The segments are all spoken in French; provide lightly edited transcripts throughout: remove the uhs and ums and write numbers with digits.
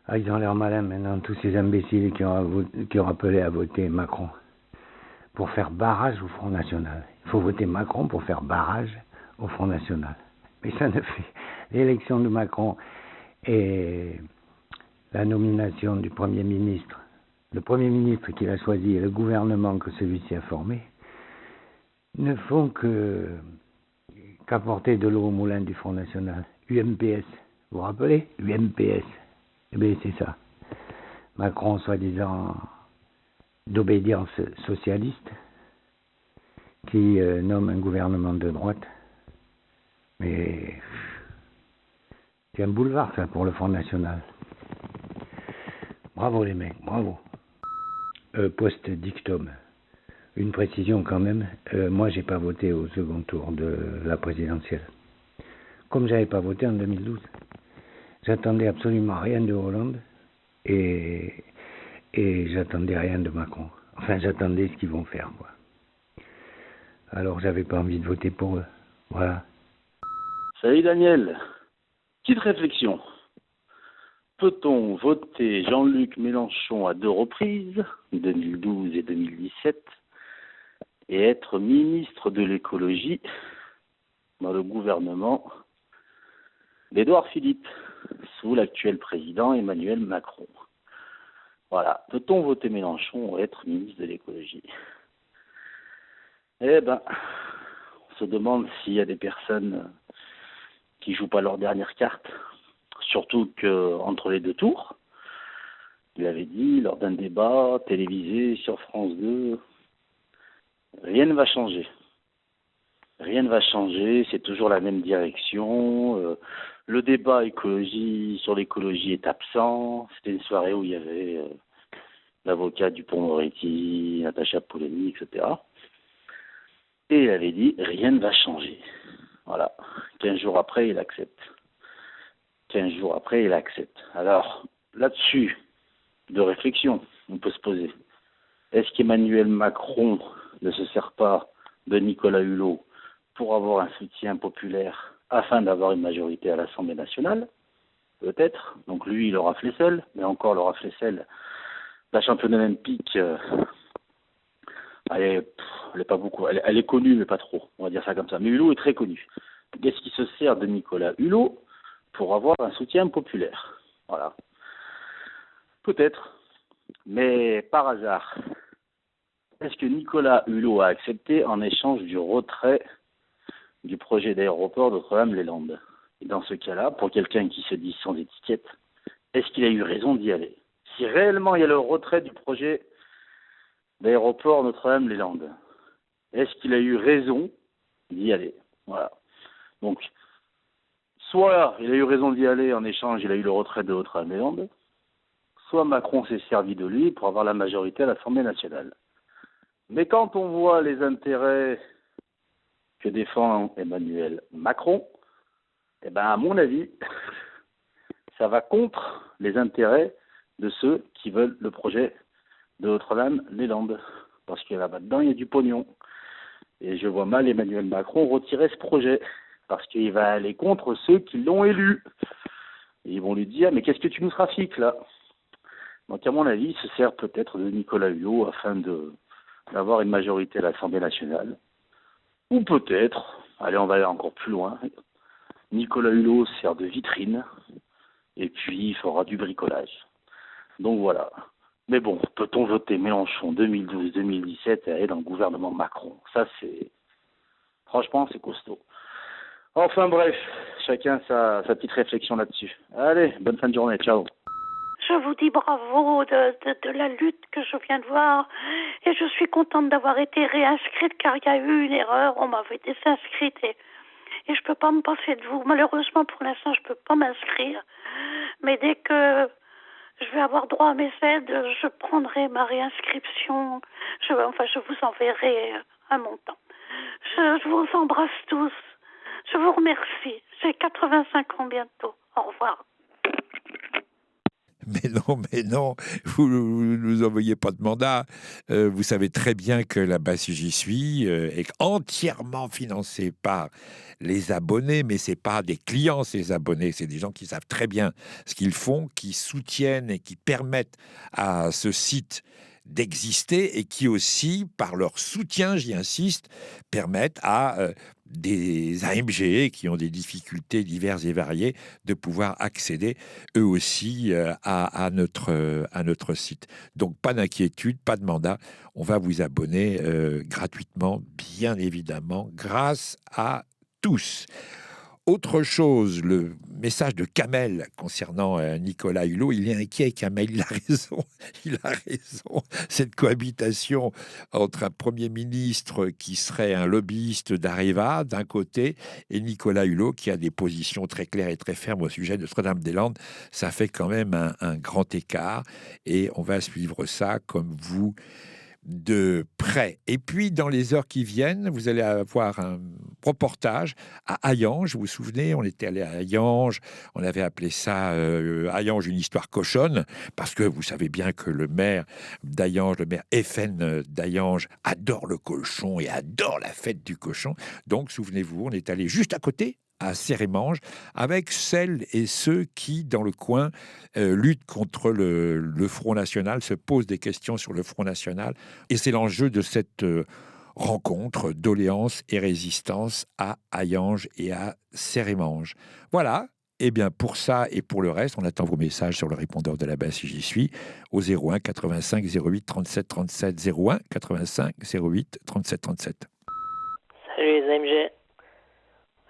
Ah, ils ont l'air malins maintenant, tous ces imbéciles qui ont appelé à voter Macron pour faire barrage au Front National. Il faut voter Macron pour faire barrage au Front National. Mais ça ne fait... L'élection de Macron et la nomination du Premier ministre, le Premier ministre qu'il a choisi et le gouvernement que celui-ci a formé, ne font qu'apporter de l'eau au moulin du Front National. UMPS, vous vous rappelez? UMPS. Eh bien, c'est ça. Macron, soi-disant d'obédience socialiste, qui nomme un gouvernement de droite. Mais c'est un boulevard, ça, pour le Front National. Bravo, les mecs, bravo. Post-dictum. Une précision quand même. Moi, j'ai pas voté au second tour de la présidentielle. Comme j'avais pas voté en 2012. J'attendais absolument rien de Hollande et j'attendais rien de Macron. Enfin, j'attendais ce qu'ils vont faire, quoi. Alors, j'avais pas envie de voter pour eux. Voilà. Salut Daniel. Petite réflexion. Peut-on voter Jean-Luc Mélenchon à 2 reprises, 2012 et 2017, et être ministre de l'écologie dans le gouvernement d'Édouard Philippe, sous l'actuel président Emmanuel Macron? Voilà. Peut-on voter Mélenchon et être ministre de l'écologie? Eh ben, on se demande s'il y a des personnes qui jouent pas leur dernière carte. Surtout qu'entre les deux tours, il avait dit lors d'un débat télévisé sur France 2, rien ne va changer. Rien ne va changer, c'est toujours la même direction. Le débat sur l'écologie est absent. C'était une soirée où il y avait l'avocat Dupond-Moretti, Natacha Polony, etc. Et il avait dit rien ne va changer. Voilà. 15 jours après, il accepte. 15 jours après, il accepte. Alors, là-dessus, de réflexion, on peut se poser. Est-ce qu'Emmanuel Macron ne se sert pas de Nicolas Hulot pour avoir un soutien populaire afin d'avoir une majorité à l'Assemblée nationale? Peut-être. Donc lui, il aura Flessel, mais encore l'aura Flessel. La championne olympique, elle est pas beaucoup. Elle est connue, mais pas trop. On va dire ça comme ça. Mais Hulot est très connu. Est-ce qu'il se sert de Nicolas Hulot pour avoir un soutien populaire? Voilà. Peut-être. Mais par hasard, est-ce que Nicolas Hulot a accepté en échange du retrait du projet d'aéroport Notre-Dame-les-Landes? Et dans ce cas-là, pour quelqu'un qui se dit sans étiquette, est-ce qu'il a eu raison d'y aller? Si réellement il y a le retrait du projet d'aéroport Notre-Dame-les-Landes, est-ce qu'il a eu raison d'y aller? Voilà. Donc, soit il a eu raison d'y aller, en échange il a eu le retrait de Notre-Dame-les-Landes, soit Macron s'est servi de lui pour avoir la majorité à l'Assemblée nationale. Mais quand on voit les intérêts que défend Emmanuel Macron, eh ben à mon avis, ça va contre les intérêts de ceux qui veulent le projet de Notre-Dame-les-Landes. Parce que là-dedans, il y a du pognon. Et je vois mal Emmanuel Macron retirer ce projet. Parce qu'il va aller contre ceux qui l'ont élu. Et ils vont lui dire, mais qu'est-ce que tu nous trafiques là? Donc à mon avis, il se sert peut-être de Nicolas Hulot afin d'avoir une majorité à l'Assemblée nationale. Ou peut-être, allez, on va aller encore plus loin, Nicolas Hulot sert de vitrine, et puis il fera du bricolage. Donc voilà. Mais bon, peut-on voter Mélenchon 2012-2017 et aller dans le gouvernement Macron? Ça, franchement, c'est costaud. Enfin bref, chacun sa petite réflexion là-dessus. Allez, bonne fin de journée, ciao. Je vous dis bravo de la lutte que je viens de voir et je suis contente d'avoir été réinscrite car il y a eu une erreur, on m'avait désinscrite et je peux pas me passer de vous. Malheureusement pour l'instant je peux pas m'inscrire, mais dès que je vais avoir droit à mes aides, je prendrai ma réinscription, je vous enverrai un montant. Je vous embrasse tous, je vous remercie, j'ai 85 ans bientôt, au revoir. Mais non, vous ne nous envoyez pas de mandat. Vous savez très bien que la Basse J'y suis est entièrement financée par les abonnés, mais c'est pas des clients, ces abonnés, c'est des gens qui savent très bien ce qu'ils font, qui soutiennent et qui permettent à ce site d'exister et qui aussi, par leur soutien, j'y insiste, permettent à des AMG qui ont des difficultés diverses et variées de pouvoir accéder eux aussi à notre site. Donc pas d'inquiétude, pas de mandat, on va vous abonner gratuitement, bien évidemment, grâce à tous. Autre chose, le message de Kamel concernant Nicolas Hulot, il est inquiet, Kamel, il a raison, il a raison. Cette cohabitation entre un Premier ministre qui serait un lobbyiste d'Areva, d'un côté, et Nicolas Hulot, qui a des positions très claires et très fermes au sujet de Notre-Dame-des-Landes, ça fait quand même un grand écart, et on va suivre ça comme vous de près. Et puis, dans les heures qui viennent, vous allez avoir un reportage à Hayange. Vous vous souvenez, on était allé à Hayange, on avait appelé ça Hayange, une histoire cochonne, parce que vous savez bien que le maire d'Hayange, le maire FN d'Hayange, adore le cochon et adore la fête du cochon. Donc, souvenez-vous, on est allé juste à côté, à Cérémange, avec celles et ceux qui, dans le coin, luttent contre le Front National, se posent des questions sur le Front National. Et c'est l'enjeu de cette rencontre, doléances et résistance à Hayange et à Cérémange. Voilà. Eh bien, pour ça et pour le reste, on attend vos messages sur le répondeur de la Basse si j'y suis, au 01 85 08 37 37, 01 85 08 37 37. Salut les AMG.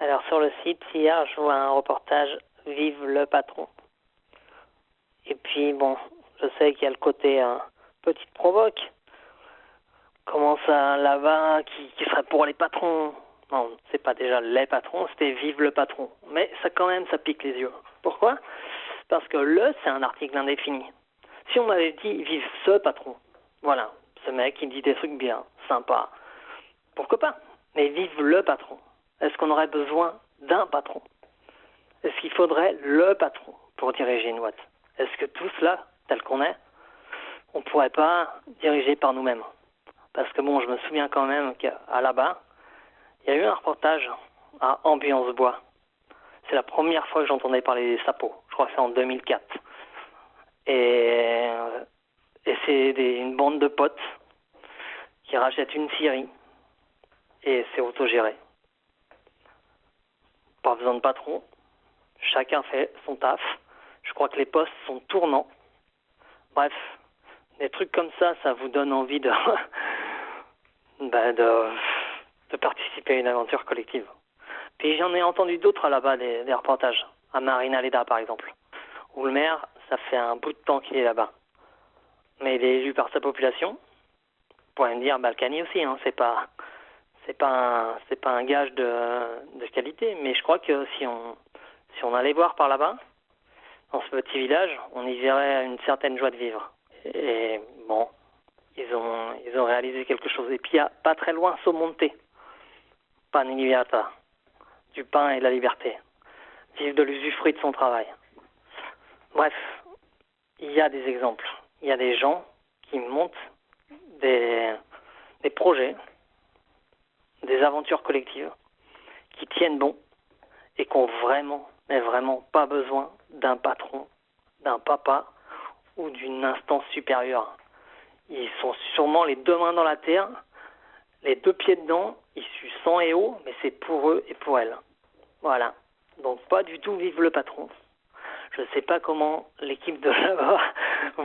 Alors sur le site, hier, je vois un reportage « Vive le patron ». Et puis bon, je sais qu'il y a le côté petite provoque. Comment ça, là-bas, qui serait pour les patrons? Non, c'est pas déjà les patrons, c'était « Vive le patron ». Mais ça quand même, ça pique les yeux. Pourquoi? Parce que le, c'est un article indéfini. Si on m'avait dit « Vive ce patron », voilà, ce mec qui dit des trucs bien, sympas, pourquoi pas? Mais « Vive le patron ». Est-ce qu'on aurait besoin d'un patron? Est-ce qu'il faudrait le patron pour diriger une boîte? Est-ce que tout cela, tel qu'on est, on ne pourrait pas diriger par nous-mêmes? Parce que bon, je me souviens quand même qu'à là-bas, il y a eu un reportage à Ambiance Bois. C'est la première fois que j'entendais parler des sapos. Je crois que c'est en 2004. Et c'est une bande de potes qui rachètent une scierie. Et c'est autogéré. Pas besoin de patron, chacun fait son taf. Je crois que les postes sont tournants. Bref, des trucs comme ça, ça vous donne envie de participer à une aventure collective. Puis j'en ai entendu d'autres là-bas, des reportages, à Marina-Leda par exemple, où le maire, ça fait un bout de temps qu'il est là-bas. Mais il est élu par sa population. Vous pourrez me dire, Balkany aussi, hein, c'est pas un gage de qualité, mais je crois que si on allait voir par là-bas, dans ce petit village, on y verrait une certaine joie de vivre. Et bon, ils ont réalisé quelque chose. Et puis il y a pas très loin Somonte, Paniliata, du pain et de la liberté, vivre de l'usufruit de son travail. Bref, il y a des exemples, il y a des gens qui montent des projets, des aventures collectives qui tiennent bon et qui n'ont vraiment, mais vraiment pas besoin d'un patron, d'un papa ou d'une instance supérieure. Ils sont sûrement les deux mains dans la terre, les deux pieds dedans, issus sang et eau, mais c'est pour eux et pour elles. Voilà. Donc pas du tout vive le patron. Je ne sais pas comment l'équipe de là-bas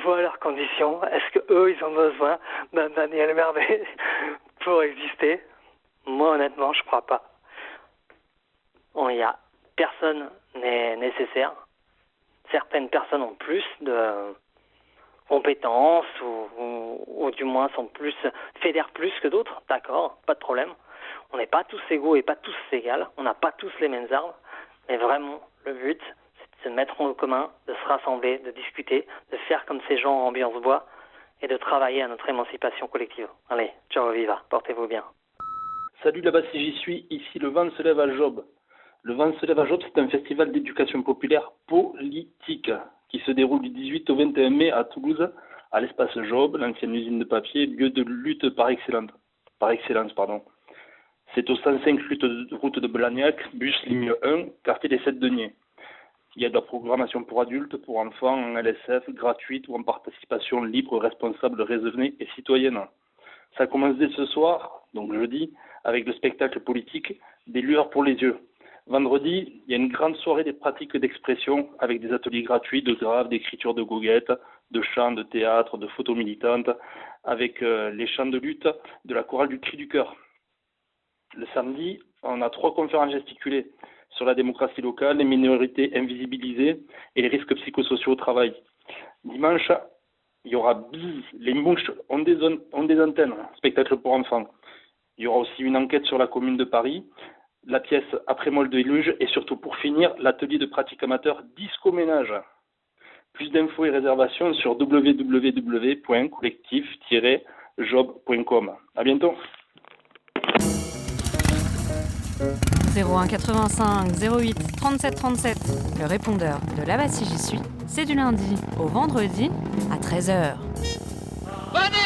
voit leurs conditions. Est-ce qu'eux, ils ont besoin d'un Daniel Mervet pour exister? Moi, honnêtement, je crois pas. Personne n'est nécessaire. Certaines personnes ont plus de compétences ou du moins fédèrent plus que d'autres. D'accord, pas de problème. On n'est pas tous égaux et pas tous égales. On n'a pas tous les mêmes armes. Mais vraiment, le but, c'est de se mettre en commun, de se rassembler, de discuter, de faire comme ces gens en Ambiance Bois et de travailler à notre émancipation collective. Allez, ciao, viva, portez-vous bien. Salut là-bas si j'y suis, ici le vent se lève à Job. Le vent se lève à Job, c'est un festival d'éducation populaire politique qui se déroule du 18 au 21 mai à Toulouse, à l'espace Job, l'ancienne usine de papier, lieu de lutte par excellence. C'est au 105 route de Blagnac, bus ligne 1, quartier des 7 deniers. Il y a de la programmation pour adultes, pour enfants, en LSF, gratuite ou en participation libre, responsable, raisonnée et citoyenne. Ça commence dès ce soir, donc jeudi, avec le spectacle politique Des lueurs pour les yeux. Vendredi, il y a une grande soirée des pratiques d'expression avec des ateliers gratuits de graphe, d'écriture de goguettes, de chant, de théâtre, de photos militantes, avec les chants de lutte de la chorale du Cri du Cœur. Le samedi, on a 3 conférences gesticulées sur la démocratie locale, les minorités invisibilisées et les risques psychosociaux au travail. Dimanche, il y aura Bzzz, les mouches ont des antennes, spectacle pour enfants. Il y aura aussi une enquête sur la commune de Paris, la pièce Après Molle de Luge et surtout pour finir, l'atelier de pratique amateur Disco Ménage. Plus d'infos et réservations sur www.collectif-job.com. À bientôt. 01 85 08 37 37, le répondeur de La Bastille J'y suis, c'est du lundi au vendredi à 13h. Venez